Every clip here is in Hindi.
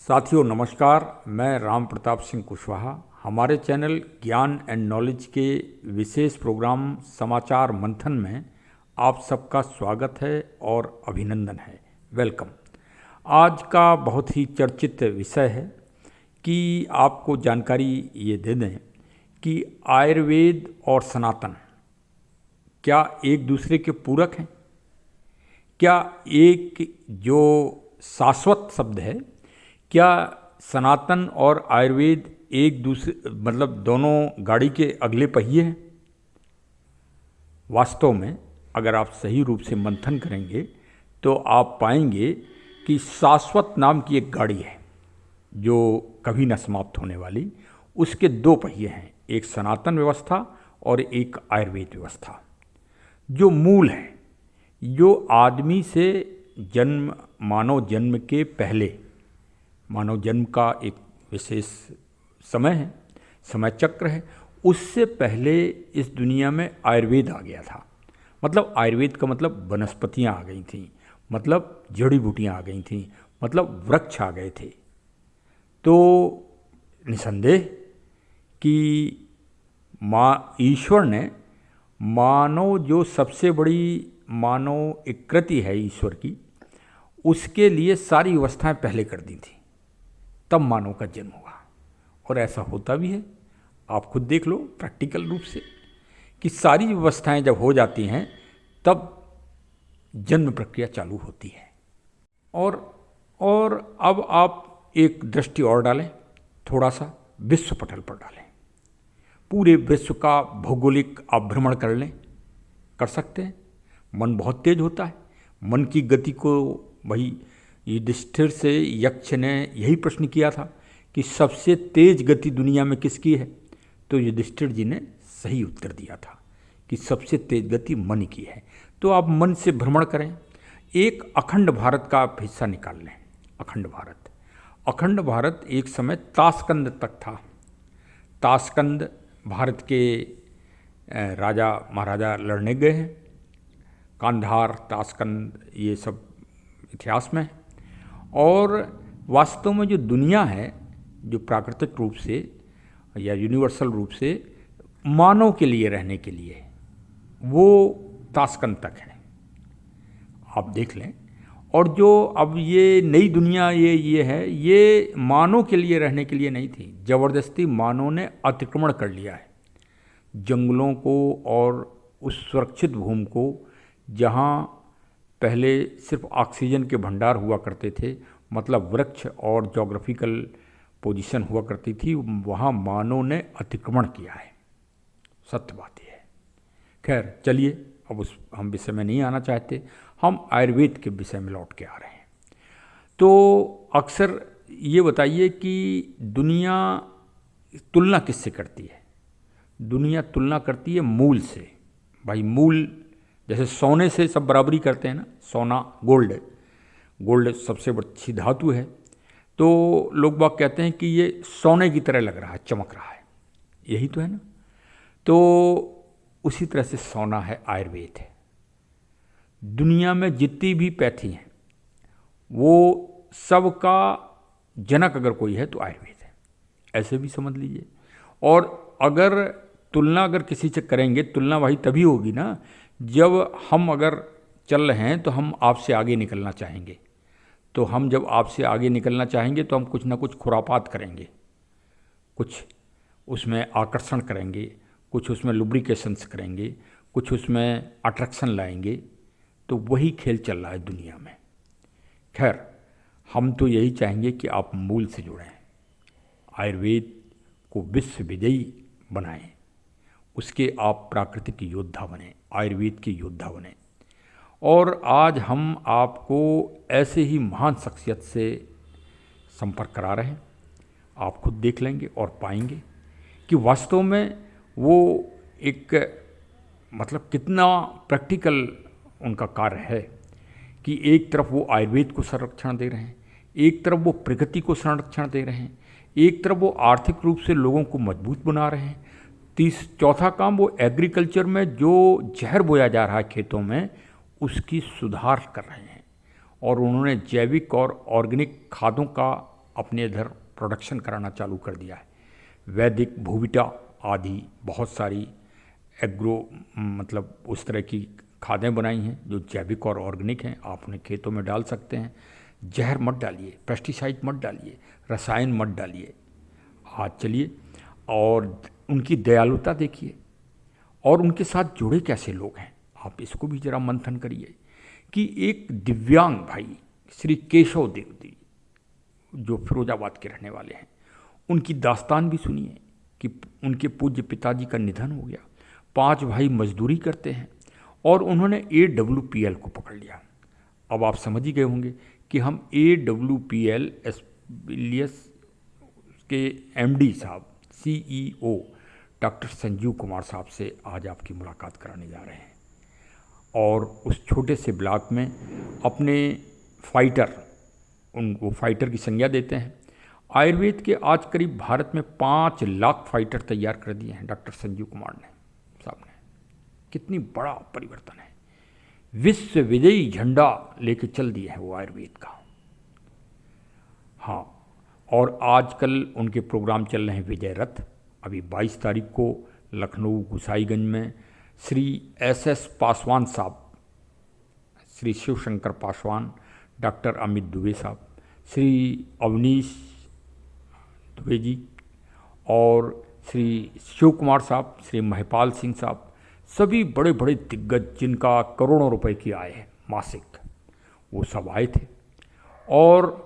साथियों नमस्कार। मैं राम प्रताप सिंह कुशवाहा। हमारे चैनल ज्ञान एंड नॉलेज के विशेष प्रोग्राम समाचार मंथन में आप सबका स्वागत है और अभिनंदन है। वेलकम। आज का बहुत ही चर्चित विषय है कि आपको जानकारी ये दे दें कि आयुर्वेद और सनातन क्या एक दूसरे के पूरक हैं। क्या एक जो शाश्वत शब्द है, क्या सनातन और आयुर्वेद एक दूसरे मतलब दोनों गाड़ी के अगले पहिए हैं। वास्तव में अगर आप सही रूप से मंथन करेंगे तो आप पाएंगे कि शाश्वत नाम की एक गाड़ी है जो कभी न समाप्त होने वाली। उसके दो पहिए हैं, एक सनातन व्यवस्था और एक आयुर्वेद व्यवस्था। जो मूल है, जो आदमी से जन्म, मानव जन्म के पहले, मानव जन्म का एक विशेष समय है, समय चक्र है, उससे पहले इस दुनिया में आयुर्वेद आ गया था। मतलब आयुर्वेद का मतलब वनस्पतियाँ आ गई थीं, मतलब जड़ी बूटियाँ आ गई थीं, मतलब वृक्ष आ गए थे। तो निसंदेह कि ईश्वर ने मानव, जो सबसे बड़ी मानव एक कृति है ईश्वर की, उसके लिए सारी व्यवस्थाएं पहले कर दी थी, तब मानव का जन्म हुआ। और ऐसा होता भी है। आप खुद देख लो प्रैक्टिकल रूप से कि सारी व्यवस्थाएं जब हो जाती हैं तब जन्म प्रक्रिया चालू होती है। और अब आप एक दृष्टि और डालें, थोड़ा सा विश्व पटल पर डालें, पूरे विश्व का भौगोलिक आप भ्रमण कर लें, कर सकते हैं। मन बहुत तेज होता है। मन की गति को वही युधिष्ठिर से यक्ष ने यही प्रश्न किया था कि सबसे तेज गति दुनिया में किसकी है, तो युधिष्ठिर जी ने सही उत्तर दिया था कि सबसे तेज गति मन की है। तो आप मन से भ्रमण करें, एक अखंड भारत का आप हिस्सा निकाल लें। अखंड भारत एक समय ताशकंद तक था। ताशकंद भारत के राजा महाराजा लड़ने गए हैं। कांधार, ताशकंद, ये सब इतिहास में है। और वास्तव में जो दुनिया है, जो प्राकृतिक रूप से या यूनिवर्सल रूप से मानव के लिए रहने के लिए, वो ताशकंद तक है, आप देख लें। और जो अब ये नई दुनिया ये है, ये मानव के लिए रहने के लिए नहीं थी। ज़बरदस्ती मानव ने अतिक्रमण कर लिया है जंगलों को और उस सुरक्षित भूमि को, जहाँ पहले सिर्फ ऑक्सीजन के भंडार हुआ करते थे, मतलब वृक्ष और जोग्राफिकल पोजीशन हुआ करती थी, वहाँ मानव ने अतिक्रमण किया है। सत्य बात यह है। खैर चलिए, अब हम विषय में नहीं आना चाहते, हम आयुर्वेद के विषय में लौट के आ रहे हैं। तो अक्सर ये बताइए कि दुनिया तुलना किससे करती है। दुनिया तुलना करती है मूल से। भाई मूल, जैसे सोने से सब बराबरी करते हैं ना, सोना, गोल्ड सबसे अच्छी धातु है। तो लोग बाग कहते हैं कि ये सोने की तरह लग रहा है, चमक रहा है, यही तो है ना। तो उसी तरह से सोना है आयुर्वेद है। दुनिया में जितनी भी पैथी हैं, वो सबका जनक अगर कोई है तो आयुर्वेद है, ऐसे भी समझ लीजिए। और अगर तुलना किसी से करेंगे, तुलना वही तभी होगी ना जब हम अगर चल रहे हैं तो हम आपसे आगे निकलना चाहेंगे। तो हम जब आपसे आगे निकलना चाहेंगे तो हम कुछ ना कुछ खुरापात करेंगे, कुछ उसमें आकर्षण करेंगे, कुछ उसमें लुब्रिकेशंस करेंगे, कुछ उसमें अट्रैक्शन लाएंगे। तो वही खेल चल रहा है दुनिया में। खैर, हम तो यही चाहेंगे कि आप मूल से जुड़ें, आयुर्वेद को विश्व विजयी बनाएं, उसके आप प्राकृतिक योद्धा बने, आयुर्वेद के योद्धा बने। और आज हम आपको ऐसे ही महान शख्सियत से संपर्क करा रहे हैं। आप खुद देख लेंगे और पाएंगे कि वास्तव में वो एक मतलब कितना प्रैक्टिकल उनका कार्य है कि एक तरफ वो आयुर्वेद को संरक्षण दे रहे हैं, एक तरफ वो प्रगति को संरक्षण दे रहे हैं, एक तरफ वो आर्थिक रूप से लोगों को मजबूत बना रहे हैं। चौथा काम, वो एग्रीकल्चर में जो जहर बोया जा रहा है खेतों में, उसकी सुधार कर रहे हैं। और उन्होंने जैविक और ऑर्गेनिक खादों का अपने इधर प्रोडक्शन कराना चालू कर दिया है। वैदिक, भूविटा आदि बहुत सारी एग्रो मतलब उस तरह की खादें बनाई हैं जो जैविक और ऑर्गेनिक हैं, आप उन्हें खेतों में डाल सकते हैं। जहर मत डालिए, पेस्टिसाइड मत डालिए, रसायन मत डालिए। आज चलिए और उनकी दयालुता देखिए और उनके साथ जुड़े कैसे लोग हैं, आप इसको भी जरा मंथन करिए कि एक दिव्यांग भाई श्री केशव देव जी जो फिरोजाबाद के रहने वाले हैं, उनकी दास्तान भी सुनिए कि उनके पूज्य पिताजी का निधन हो गया। 5 भाई मजदूरी करते हैं और उन्होंने AWPL को पकड़ लिया। अब आप समझ ही गए होंगे कि हम AWPL एस्पिलियस के MD साहब, CEO डॉक्टर संजीव कुमार साहब से आज आपकी मुलाकात कराने जा रहे हैं। और उस छोटे से ब्लॉक में अपने फाइटर, उनको फाइटर की संज्ञा देते हैं। आयुर्वेद के आज करीब भारत में 5 लाख फाइटर तैयार कर दिए हैं डॉक्टर संजीव कुमार ने साहब ने। कितनी बड़ा परिवर्तन है, विश्व विजयी झंडा लेके चल दिया है वो आयुर्वेद का। हाँ, और आजकल उनके प्रोग्राम चल रहे हैं विजय रथ। अभी 22 तारीख को लखनऊ गुसाईगंज में श्री SS पासवान साहब, श्री शिवशंकर पासवान, डॉक्टर अमित दुबे साहब, श्री अवनीश दुबे जी और श्री शिव कुमार साहब, श्री महिपाल सिंह साहब, सभी बड़े बड़े दिग्गज जिनका करोड़ों रुपए की आय है मासिक, वो सब आए थे। और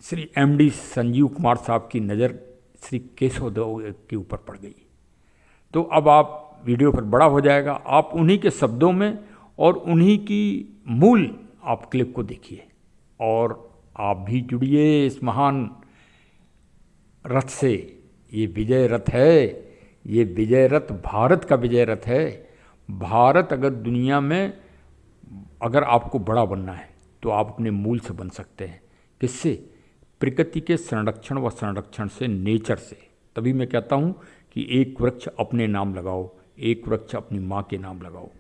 श्री MD संजीव कुमार साहब की नज़र श्री केशव देव के ऊपर पड़ गई। तो अब आप वीडियो पर बड़ा हो जाएगा, आप उन्हीं के शब्दों में और उन्हीं की मूल आप क्लिप को देखिए और आप भी जुड़िए इस महान रथ से। ये विजय रथ है, ये विजय रथ भारत का विजय रथ है। भारत अगर दुनिया में अगर आपको बड़ा बनना है तो आप अपने मूल से बन सकते हैं। किससे? प्रकृति के संरक्षण व संरक्षण से, नेचर से। तभी मैं कहता हूँ कि एक वृक्ष अपने नाम लगाओ, एक वृक्ष अपनी माँ के नाम लगाओ।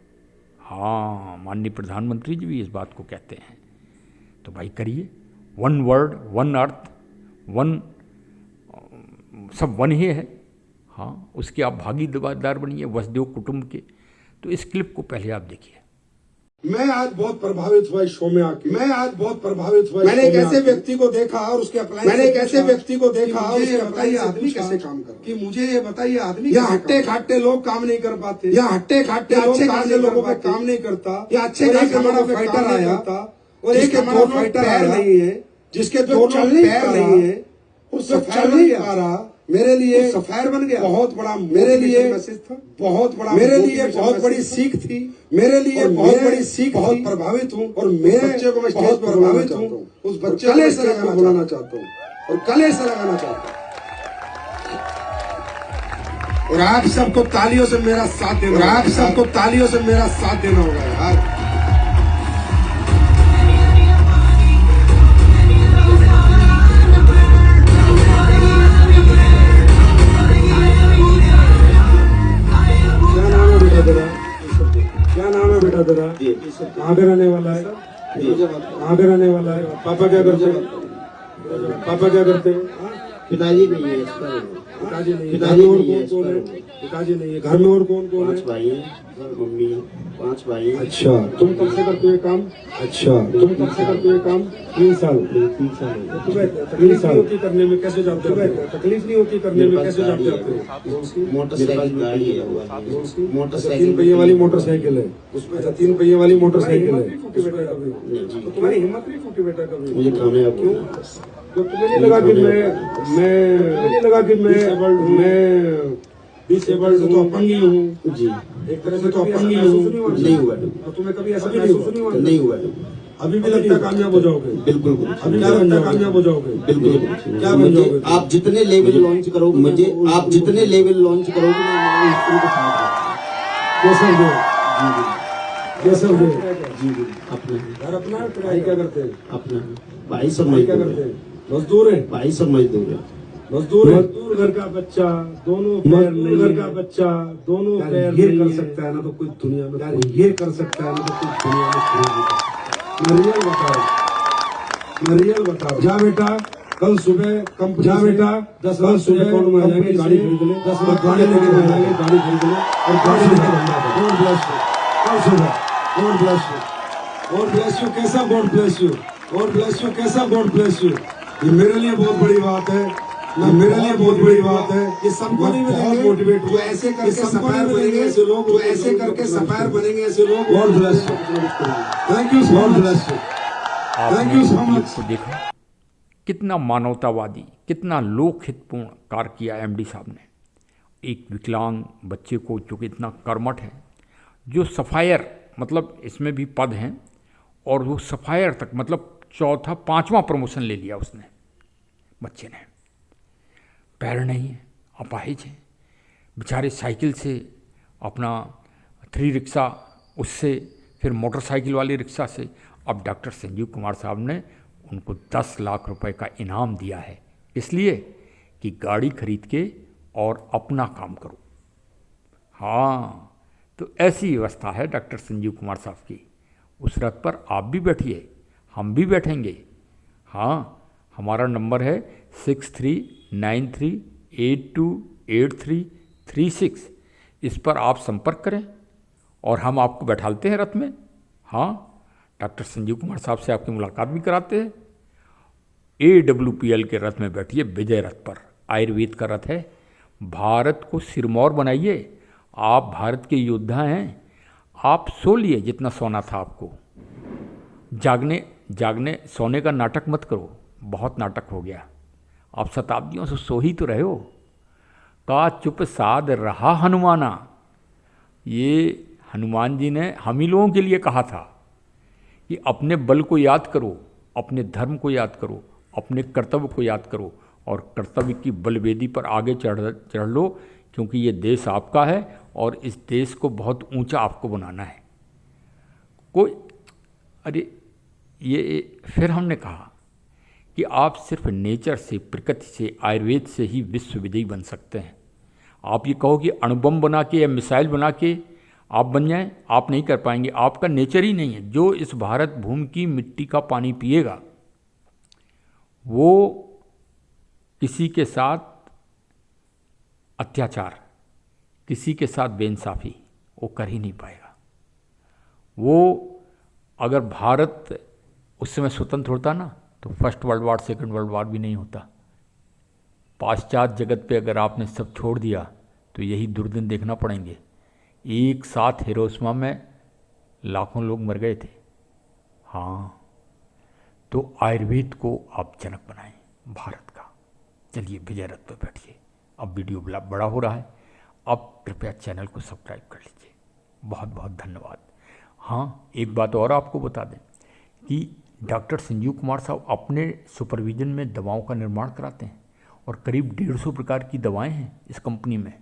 हाँ, माननीय प्रधानमंत्री जी भी इस बात को कहते हैं। तो भाई करिए, 1 वर्ल्ड 1 अर्थ 1, सब वन ही है। हाँ, उसके आप भागीदार बनिए, वसुदेव कुटुंब के। तो इस क्लिप को पहले आप देखिए। मैं आज बहुत प्रभावित हुआ इस शो में आके। मैंने एक ऐसे व्यक्ति को देखा और उसके अप्लाई, मैंने एक ऐसे व्यक्ति को देखा और उसके बताइए आदमी कैसे काम कर, कि मुझे ये बताइए आदमी, यहाँ हट्टे खाट्टे लोग काम नहीं कर पाते, यहाँ हट्टे खाट्टे अच्छे खासे लोगों पे काम नहीं करता, या अच्छे खासे हमारा फाइटर आया और एक हमारा फाइटर आया नहीं है, जिसके दोनों पैर नहीं है, उससे चल नहीं पा रहा। मेरे लिए सफायर बन गया, बहुत बड़ा मेरे लिए मैसेज था, बहुत बड़ा मेरे लिए बहुत बड़ी सीख थी, मेरे लिए बहुत बड़ी सीख, बहुत प्रभावित हूँ और मेरे बच्चे को मैं बहुत प्रभावित हूँ। उस बच्चे को इस तरह बुलाना चाहता हूँ और गले से लगाना चाहता हूँ। और आप सबको तालियों से मेरा साथ देना, और आप सबको तालियों से मेरा साथ देना होगा यार। क्या नाम है बेटा तेरा? कहाँ पे रहने वाला है? कहाँ पे रहने वाला है? पापा क्या करते हैं? पापा क्या करते हैं? पिताजी नहीं है, पिताजी नहीं है। घर में और कौन कौन है? पिताजी नहीं है। घर में और कौन कौन है? 5 भाई हैं, मम्मी 5 भाई। अच्छा, तुम कब से करते हो काम? अच्छा, तुम कब से करते हो काम? 3 साल। 3 साल तुम्हें तकलीफ नहीं होती करने में? कैसे जाते हो? तकलीफ नहीं होती करने में? कैसे जाते हो? मोटरसाइकिल गाड़ी है, मोटरसाइकिल 3 पहिए वाली मोटरसाइकिल है, उसमें 3 पहिए वाली मोटरसाइकिल है। तुम्हारी हिम्मत नहीं फूटी बेटा कभी? मुझे खाने अब क्यों? तो तुम्हें नहीं लगा कि मैं डिसेबल्ड हूँ, तो अपंगी हूँ जी, एक तरह से तो अपंगी हूँ। नहीं हुआ, और तुम्हें कभी ऐसा महसूस नहीं हुआ। अभी भी लगता कामयाब हो जाओगे? बिल्कुल। अभी क्या लगता कामयाब हो जाओगे? बिल्कुल। क्या बन जाओगे? आप जितने लेवल लॉन्च करोगे, मुझे आप जितने लेवल लॉन्च करोगे मैं स्कूल के साथ केशव देव जी अपना घर अपना है। भाई क्या करते हैं? अपना भाई सब क्या करते हैं? मजदूर है। भाई सब मजदूर है। मजदूर घर का बच्चा दोनों पैर नहीं, घर का बच्चा दोनों पैर ये कर सकता है ना, तो कोई दुनिया में यार ये कर सकता है ना, तो कोई दुनिया में रियल बताओ, रियल बताओ। जा बेटा, कल सुबह कंपनी जा बेटा 10 लाख सुबह अकाउंट में आ जाएंगे, गाड़ी खरीद ले, 10 लाख गाड़ी लेके आ जाएंगे, गाड़ी खरीद ले और गाड़ी लेके धंधा कर। God bless you. कल सुबह God bless you, God bless you. कैसा God bless you, God bless you, कैसा गॉड ब्लेस यू। ये मेरे लिए बहुत बड़ी बात है, ये मेरे लिए बहुत बड़ी बात है। ये सबको नहीं मिलेंगे, मोटिवेट जो ऐसे करके सफायर बनेंगे ऐसे लोग, जो ऐसे करके सफायर बनेंगे ऐसे लोग। God bless you, thank you, God bless you, thank you so much. आपने देखा कितना मानवतावादी, कितना लोकहितपूर्ण कार्य किया एमडी साहब ने। एक विकलांग बच्चे को, जो कि इतना कर्मठ है, जो सफायर, मतलब इसमें भी पद हैं, और वो सफायर तक, मतलब चौथा 5वां प्रमोशन ले लिया उसने बच्चे ने। पैर नहीं है, अपाहिज है बेचारे, साइकिल से अपना 3 रिक्शा, उससे फिर मोटरसाइकिल वाली रिक्शा से। अब डॉक्टर संजीव कुमार साहब ने उनको 10 लाख रुपए का इनाम दिया है, इसलिए कि गाड़ी खरीद के और अपना काम करो। हाँ, तो ऐसी व्यवस्था है डॉक्टर संजीव कुमार साहब की। उस रथ पर आप भी बैठिए, हम भी बैठेंगे। हाँ, हमारा नंबर है 6393828336। इस पर आप संपर्क करें और हम आपको बैठालते हैं रथ में। हाँ, डॉक्टर संजीव कुमार साहब से आपकी मुलाकात भी कराते हैं। AWPL के रथ में बैठिए, विजय रथ पर। आयुर्वेद का रथ है। भारत को सिरमौर बनाइए। आप भारत के योद्धा हैं। आप सो लिए जितना सोना था आपको। जागने सोने का नाटक मत करो, बहुत नाटक हो गया। आप शताब्दियों से सो ही तो रहे हो। का चुप साध रहा हनुमाना, ये हनुमान जी ने हम ही लोगों के लिए कहा था कि अपने बल को याद करो, अपने धर्म को याद करो, अपने कर्तव्य को याद करो और कर्तव्य की बलवेदी पर आगे चढ़ लो, क्योंकि ये देश आपका है और इस देश को बहुत ऊंचा आपको बनाना है। अरे ये फिर हमने कहा कि आप सिर्फ नेचर से, प्रकृति से, आयुर्वेद से ही विश्व विजयी बन सकते हैं। आप ये कहो कि अणुबम बना के या मिसाइल बना के आप बन जाएं, आप नहीं कर पाएंगे। आपका नेचर ही नहीं है। जो इस भारत भूमि की मिट्टी का पानी पिएगा, वो किसी के साथ अत्याचार, किसी के साथ बेइंसाफ़ी वो कर ही नहीं पाएगा। वो अगर भारत उस समय स्वतंत्र होता ना, तो first world war, second world war भी नहीं होता। पाश्चात्य जगत पे अगर आपने सब छोड़ दिया तो यही दुर्दिन देखना पड़ेंगे। एक साथ हिरोशिमा में लाखों लोग मर गए थे। हाँ, तो आयुर्वेद को आप जनक बनाएं भारत का। चलिए विजय रथ पर बैठिए। अब वीडियो बड़ा हो रहा है, अब कृपया चैनल को सब्सक्राइब कर लीजिए। बहुत बहुत धन्यवाद। हाँ, एक बात और आपको बता दें कि डॉक्टर संजीव कुमार साहब अपने सुपरविजन में दवाओं का निर्माण कराते हैं और करीब 150 प्रकार की दवाएं हैं इस कंपनी में।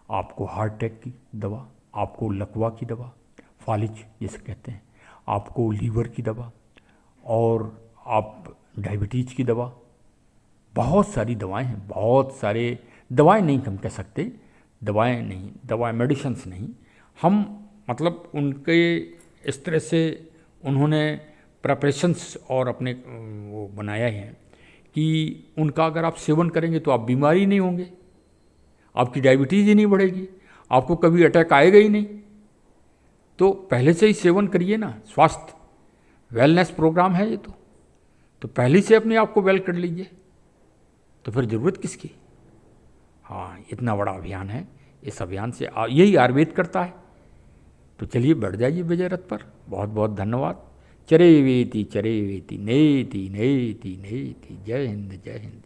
आपको हार्ट अटैक की दवा, आपको लकवा की दवा, फालिज जिसे कहते हैं, आपको लीवर की दवा, और आप डायबिटीज़ की दवा, बहुत सारी दवाएं हैं। बहुत सारे दवाएं नहीं हम कह सकते, दवाएं नहीं, दवाएं मेडिसिन्स नहीं, हम मतलब उनके इस तरह से उन्होंने प्रिपरेशंस और अपने वो बनाया है कि उनका अगर आप सेवन करेंगे तो आप बीमारी नहीं होंगे, आपकी डायबिटीज़ ही नहीं बढ़ेगी, आपको कभी अटैक आएगा ही नहीं। तो पहले से ही सेवन करिए ना। स्वास्थ्य वेलनेस प्रोग्राम है ये तो पहले से अपने आप को वेल कर लीजिए, तो फिर ज़रूरत किसकी। हाँ, इतना बड़ा अभियान है। इस अभियान से यही आयुर्वेद करता है। तो चलिए बैठ जाइए विजय रथ पर। बहुत बहुत धन्यवाद। चरे वेति नेति नेति नेति। जय हिंद, जय हिंद।